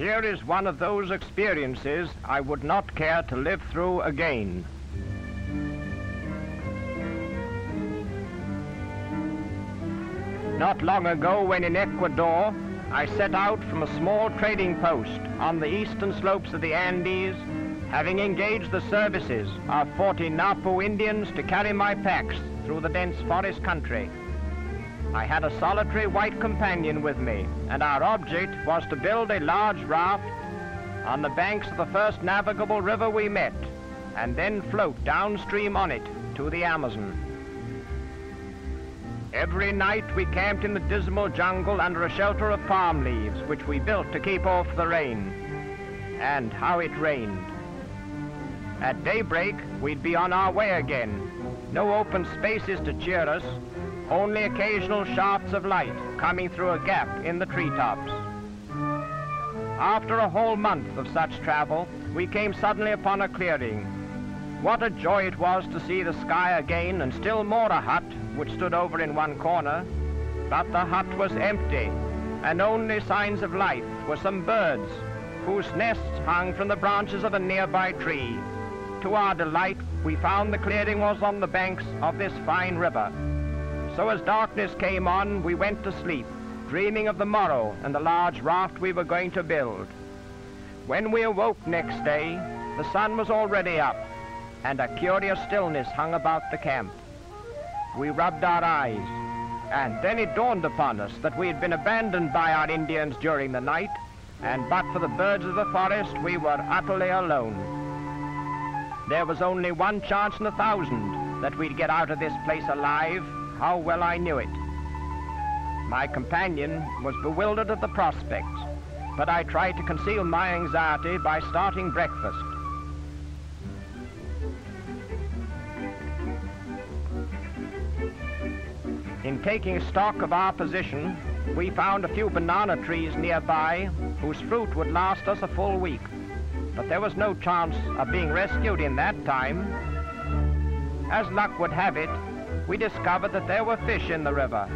Here is one of those experiences I would not care to live through again. Not long ago, when in Ecuador, I set out from a small trading post on the eastern slopes of the Andes, having engaged the services of 40 Napo Indians to carry my packs through the dense forest country. I had a solitary white companion with me, and our object was to build a large raft on the banks of the first navigable river we met, and then float downstream on it to the Amazon. Every night we camped in the dismal jungle under a shelter of palm leaves, which we built to keep off the rain. And how it rained. At daybreak, we'd be on our way again. No open spaces to cheer us, only occasional shafts of light coming through a gap in the treetops. After a whole month of such travel, we came suddenly upon a clearing. What a joy it was to see the sky again, and still more a hut, which stood over in one corner. But the hut was empty, and only signs of life were some birds, whose nests hung from the branches of a nearby tree. To our delight, we found the clearing was on the banks of this fine river. So as darkness came on, we went to sleep, dreaming of the morrow and the large raft we were going to build. When we awoke next day, the sun was already up, and a curious stillness hung about the camp. We rubbed our eyes, and then it dawned upon us that we had been abandoned by our Indians during the night, and but for the birds of the forest, we were utterly alone. There was only one chance in 1,000 that we'd get out of this place alive. How well I knew it. My companion was bewildered at the prospects, but I tried to conceal my anxiety by starting breakfast. In taking stock of our position, we found a few banana trees nearby whose fruit would last us a full week. But there was no chance of being rescued in that time. As luck would have it, we discovered that there were fish in the river.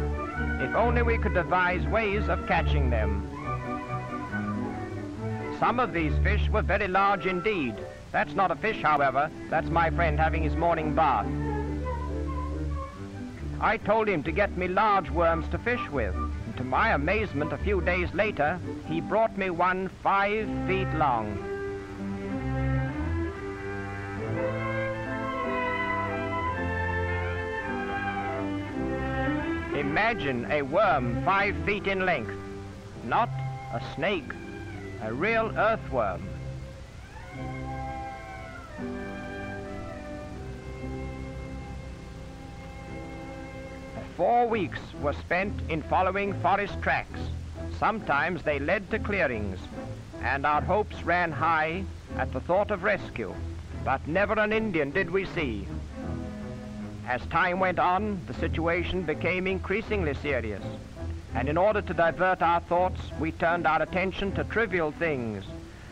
If only we could devise ways of catching them. Some of these fish were very large indeed. That's not a fish, however. That's my friend having his morning bath. I told him to get me large worms to fish with. And to my amazement, a few days later, he brought me one 5 feet long. Imagine a worm 5 feet in length. Not a snake, a real earthworm. 4 weeks were spent in following forest tracks. Sometimes they led to clearings, and our hopes ran high at the thought of rescue, but never an Indian did we see. As time went on, the situation became increasingly serious, and in order to divert our thoughts, we turned our attention to trivial things,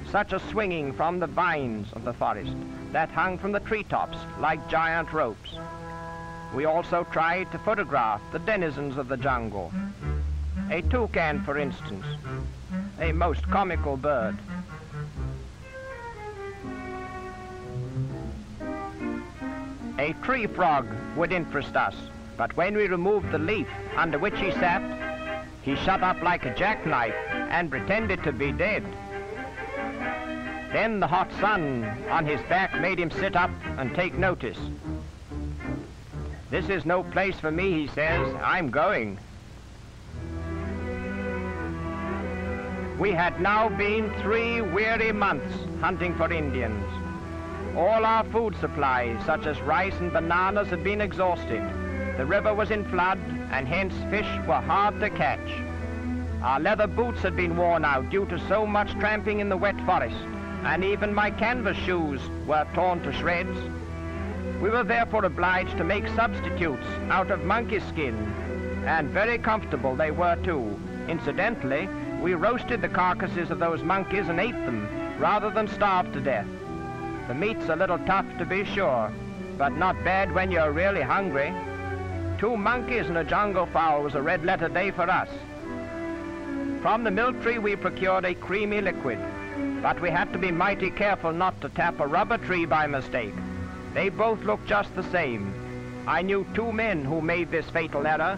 such as swinging from the vines of the forest that hung from the treetops like giant ropes. We also tried to photograph the denizens of the jungle. A toucan, for instance, a most comical bird. A tree frog would interest us, but when we removed the leaf under which he sat, he shut up like a jackknife and pretended to be dead. Then the hot sun on his back made him sit up and take notice. "This is no place for me," he says. "I'm going." We had now been 3 weary months hunting for Indians. All our food supplies, such as rice and bananas, had been exhausted. The river was in flood, and hence fish were hard to catch. Our leather boots had been worn out due to so much tramping in the wet forest, and even my canvas shoes were torn to shreds. We were therefore obliged to make substitutes out of monkey skin, and very comfortable they were too. Incidentally, we roasted the carcasses of those monkeys and ate them, rather than starve to death. The meat's a little tough, to be sure, but not bad when you're really hungry. 2 monkeys and a jungle fowl was a red-letter day for us. From the milk tree we procured a creamy liquid, but we had to be mighty careful not to tap a rubber tree by mistake. They both looked just the same. I knew 2 men who made this fatal error.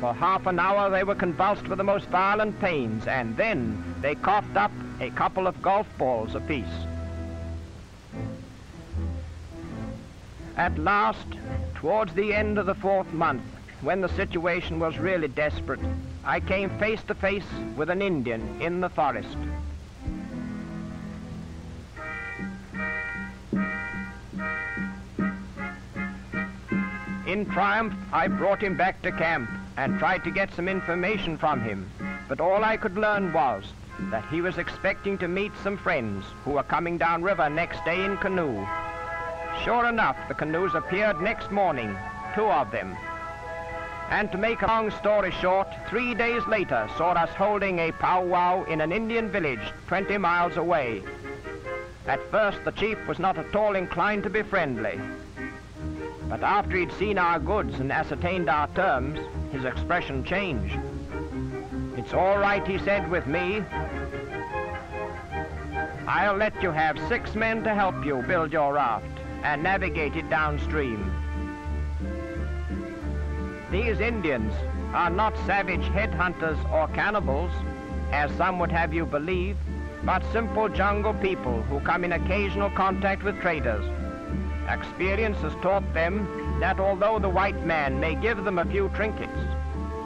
For half an hour they were convulsed with the most violent pains, and then they coughed up a couple of golf balls apiece. At last, towards the end of the 4th month, when the situation was really desperate, I came face to face with an Indian in the forest. In triumph, I brought him back to camp and tried to get some information from him, but all I could learn was that he was expecting to meet some friends who were coming downriver next day in canoe. Sure enough, the canoes appeared next morning, 2 of them. And to make a long story short, 3 days later saw us holding a powwow in an Indian village 20 miles away. At first, the chief was not at all inclined to be friendly. But after he'd seen our goods and ascertained our terms, his expression changed. "It's all right," he said, "with me. I'll let you have 6 men to help you build your raft and navigate it downstream." These Indians are not savage headhunters or cannibals, as some would have you believe, but simple jungle people who come in occasional contact with traders. Experience has taught them that although the white man may give them a few trinkets,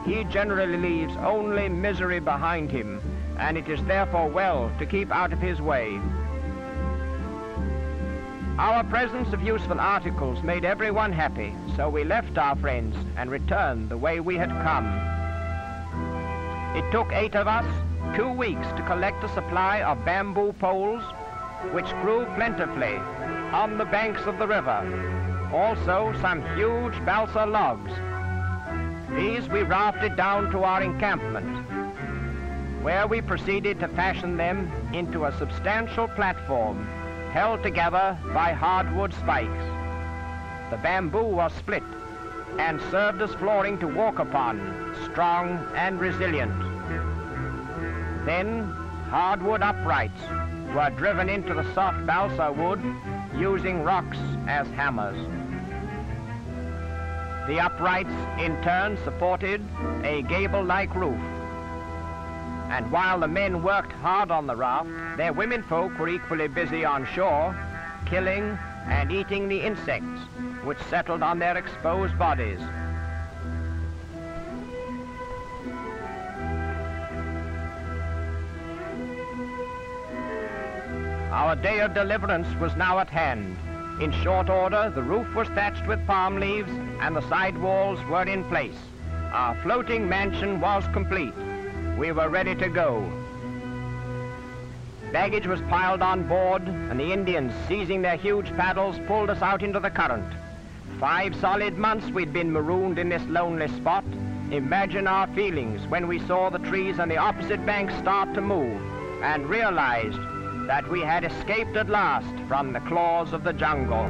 he generally leaves only misery behind him, and it is therefore well to keep out of his way. Our presence of useful articles made everyone happy, so we left our friends and returned the way we had come. It took 8 of us 2 weeks to collect a supply of bamboo poles, which grew plentifully on the banks of the river. Also some huge balsa logs. These we rafted down to our encampment, where we proceeded to fashion them into a substantial platform held together by hardwood spikes. The bamboo was split and served as flooring to walk upon, strong and resilient. Then hardwood uprights were driven into the soft balsa wood using rocks as hammers. The uprights in turn supported a gable-like roof. And while the men worked hard on the raft, their womenfolk were equally busy on shore, killing and eating the insects which settled on their exposed bodies. Our day of deliverance was now at hand. In short order, the roof was thatched with palm leaves and the side walls were in place. Our floating mansion was complete. We were ready to go. Baggage was piled on board, and the Indians, seizing their huge paddles, pulled us out into the current. 5 solid months we'd been marooned in this lonely spot. Imagine our feelings when we saw the trees on the opposite bank start to move and realized that we had escaped at last from the claws of the jungle.